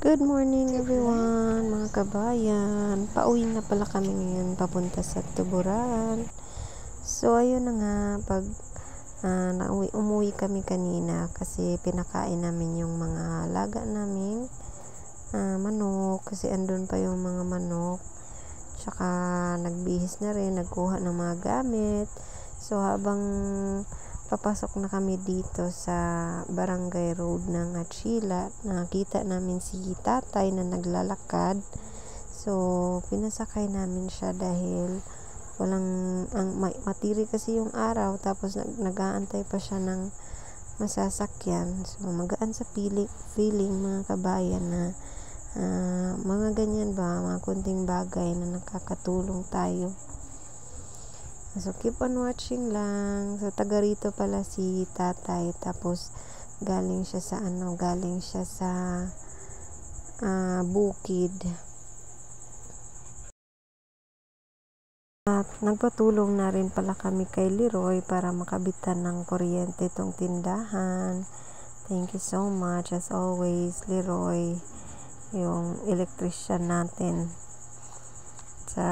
Good morning everyone, mga kabayan. Pauwi na pala kami ngayon papunta sa Tuburan. So ayun na nga, umuwi kami kanina kasi pinakain namin yung mga alaga namin manok, kasi andun pa yung mga manok. Tsaka nagbihis na rin, nagkuha ng mga gamit. So habang papasok na kami dito sa Barangay Road ng Achila, nakita namin si tatay na naglalakad. So pinasakay namin siya dahil matiri kasi yung araw, tapos nag-aantay pa siya ng masasakyan. So magaan sa feeling mga kabayan na mga ganyan ba, mga kunting bagay na nakakatulong tayo. So keep on watching lang. So taga rito pala si tatay, tapos galing siya sa bukid. At nagpatulong na rin pala kami kay Leroy para makabitan ng kuryente itong tindahan. Thank you so much as always, Leroy, yung electrician natin. Sa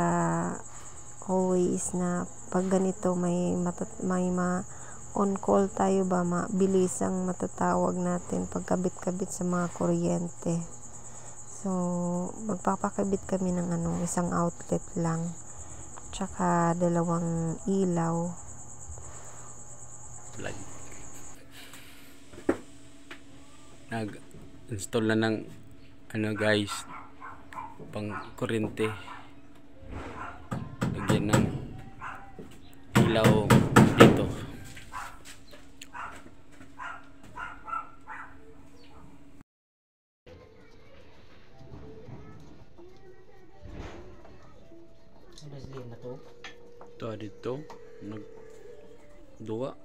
always na pag ganito may on call tayo ba, mabilis ang matatawag natin pagkabit-kabit sa mga kuryente. So magpapakabit kami ng isang outlet lang, tsaka 2 ilaw. Nag-install na ng guys, pang kuryente. Lagyan ng ilaw dito. Ito dito nagduwa.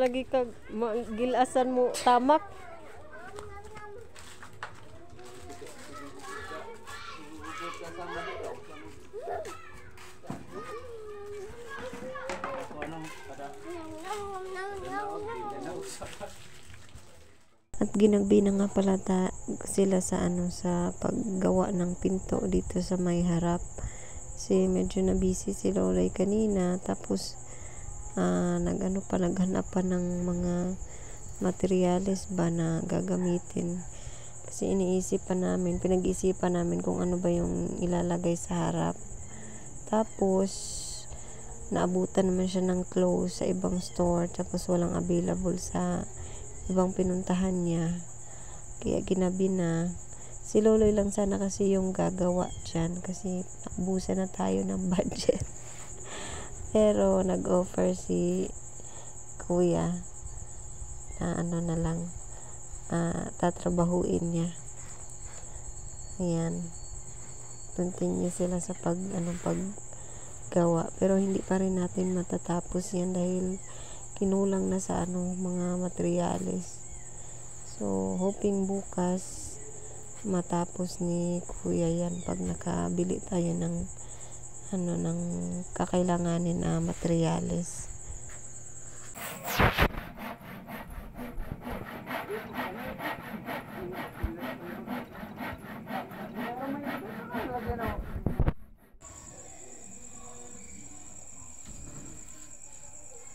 Lagi kag gilasan mo tamak. At ginagbi na nga pala sila sa sa paggawa ng pinto dito sa may harap. Kasi medyo na busy si Lolay kanina, tapos naghanap pa ng mga materyales ba na gagamitin. Kasi pinag-isipan namin kung ano ba yung ilalagay sa harap. Tapos naabutan naman siya ng close sa ibang store, tapos walang available sa ibang pinuntahan niya, kaya ginabi na. Si Loloy lang sana kasi yung gagawa dyan, kasi nabusan na tayo ng budget. Pero nag-offer si kuya na na lang, tatrabahuin niya. Ayan, continue sila sa paggawa, pero hindi pa rin natin matatapos yan dahil kinulang na sa mga materyales. So hoping bukas matapos ni kuya yan, pag nakabili tayo ng ng kakailanganin na materyales.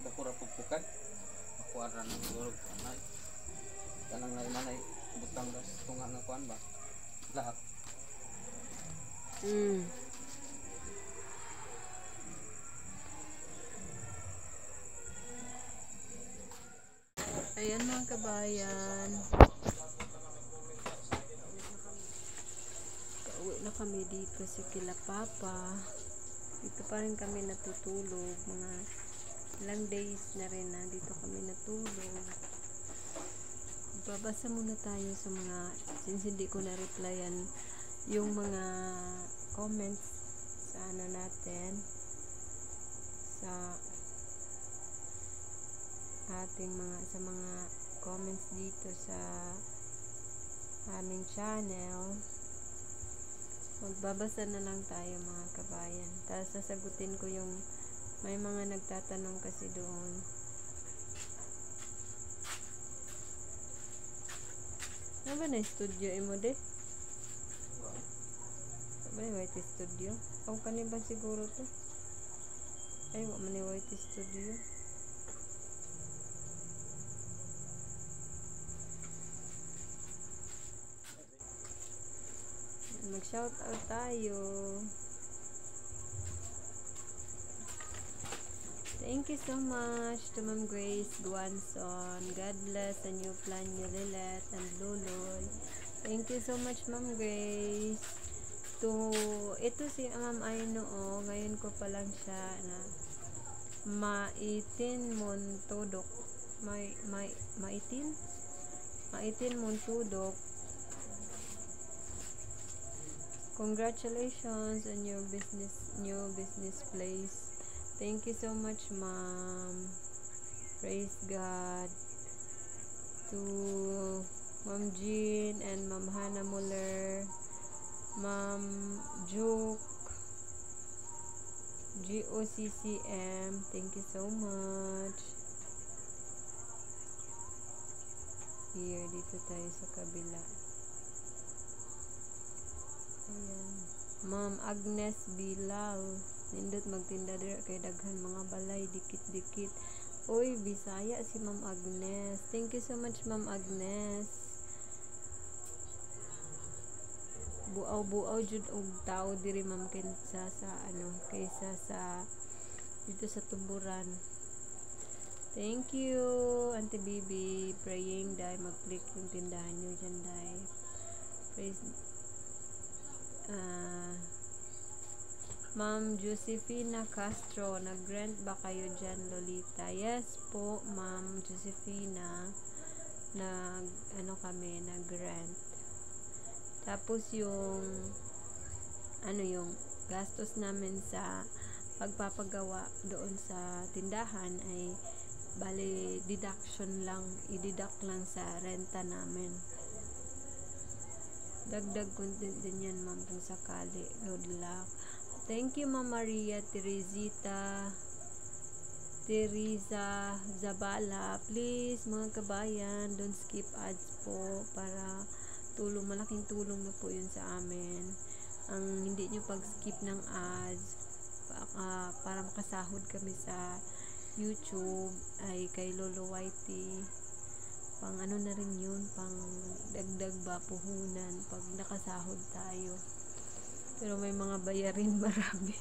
Dakura pugpukan makuara ng siguro anay kanang nanay butang gas tunga nga kuan ba lahat. Ayan mga kabayan, kami dito sa kila Papa. Dito pa rin kami natutulog. Mga ilang days na rin na dito kami natulog. Babasa muna tayo sa mga, since hindi ko na-replyan yung mga comments sa ano natin, sa ating sa mga comments dito sa aming channel. Magbabasa na lang tayo mga kabayan. Tapos sasagutin ko yung may mga nagtatanong kasi doon. Ano ba na studio mo de? Ano ba na white studio? Ang kaniban siguro to. Ay, wala man ni white studio. Mag-shout out tayo. Thank you so much to Ma'am Grace Guanson. God bless the new plan niyo, Lilet and Luloy. Thank you so much, Ma'am Grace. Ito si Ma'am Aino, ngayon ko pa lang siya na maitin Montudok. Maitin Montudok. Congratulations on your new business place. Thank you so much, Ma'am. Praise God. To Ma'am Jean and Ma'am Hannah Muller, Ma'am Juke, GOCCM. Thank you so much. Here, dito tayo sa kabila. Ayan. Ma'am Agnes Bilal. Nindot magtinda dira kay daghan mga balay dikit-dikit. Oy, Bisaya si Ma'am Agnes. Thank you so much, Ma'am Agnes. Buaw-buaw jud og tao diri Ma'am kaysa sa dito sa Tuburan. Thank you, Auntie Bibi. Praying dai mag-click yung tindahan niyo dyan dai. Praise Ma'am Josefina Castro, nag-grant ba kayo dyan, Lolita? Yes po, Ma'am Josefina. Nag-grant. Tapos yung gastos namin sa pagpapagawa doon sa tindahan ay bali deduction lang, i-deduct lang sa renta namin. Dagdag content din yan, Ma'am, kung sakali. Good luck. Thank you, Ma'am Maria Teresa Zabala. Please, mga kabayan, don't skip ads po para malaking tulong na po yun sa amin. Ang hindi nyo pag-skip ng ads para makasahod kami sa YouTube ay kay Lolo Whitey. Pang na rin yun, pang dagdag ba puhunan pag nakasahod tayo. Pero may mga bayarin marami.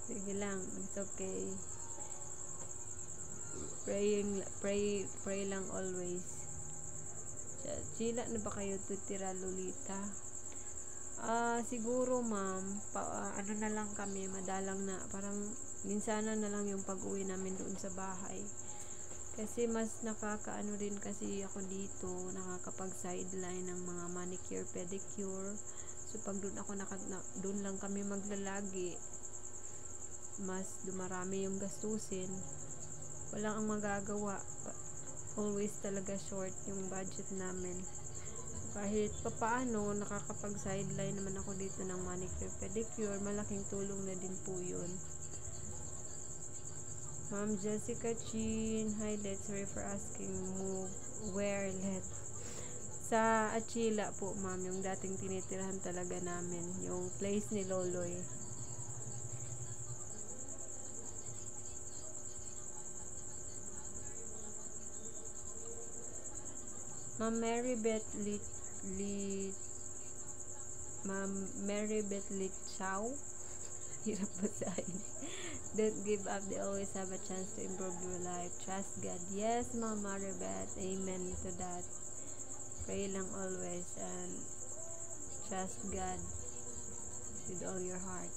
Sige lang, it's okay. Pray lang always. Chila na ba kayo tutira, Lolita? Siguro, Ma'am, na lang kami, madalang na, parang minsanan na lang yung pag-uwi namin doon sa bahay. Kasi mas nakakaano din kasi ako dito, nakakapag-sideline ng mga manicure, pedicure. So pag doon lang kami maglalagi, mas dumarami yung gastusin. Walang ang magagawa. Always talaga short yung budget namin. So, kahit papaano, nakakapag-sideline naman ako dito ng manicure, pedicure. Malaking tulong na din po yun. Ma'am Jessica Chin, hi, let's sorry for asking, where let? Sa Achila po, Ma'am, yung dating tinitirahan talaga namin, yung place ni Loloy. Ma'am Mary Beth Litchow, hirap basahin. Don't give up. They always have a chance to improve your life. Trust God. Yes, Ma'am Maribeth. Amen to that. Pray lang always and Trust God with all your heart.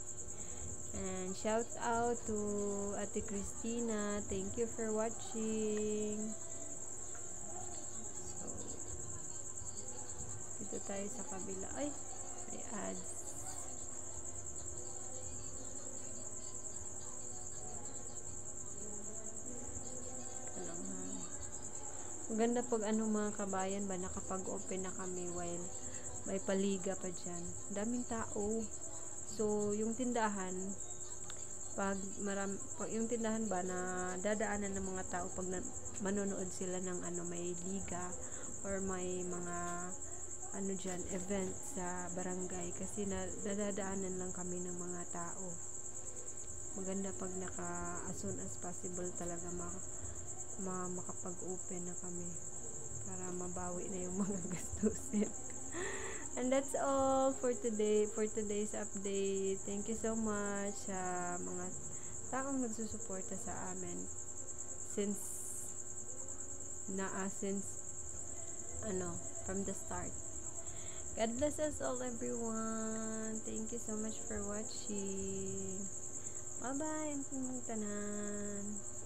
And shout out to Ate Christina. Thank you for watching. So, dito tayo sa kabila. Ay, may ads. Maganda pag mga kabayan ba, nakapag-open na kami while may paliga pa dyan. Daming tao. So, yung tindahan, pag yung tindahan ba na dadaanan ng mga tao pag manonood sila ng may liga or may mga dyan, event sa barangay. Kasi nadadaanan lang kami ng mga tao. Maganda pag as soon as possible talaga makapag-open na kami para mabawi na yung mga gastusin. And that's all for today's update. Thank you so much sa mga taong nagsusuporta sa amin since from the start. God bless us all, everyone. Thank you so much for watching. Bye bye, tanan.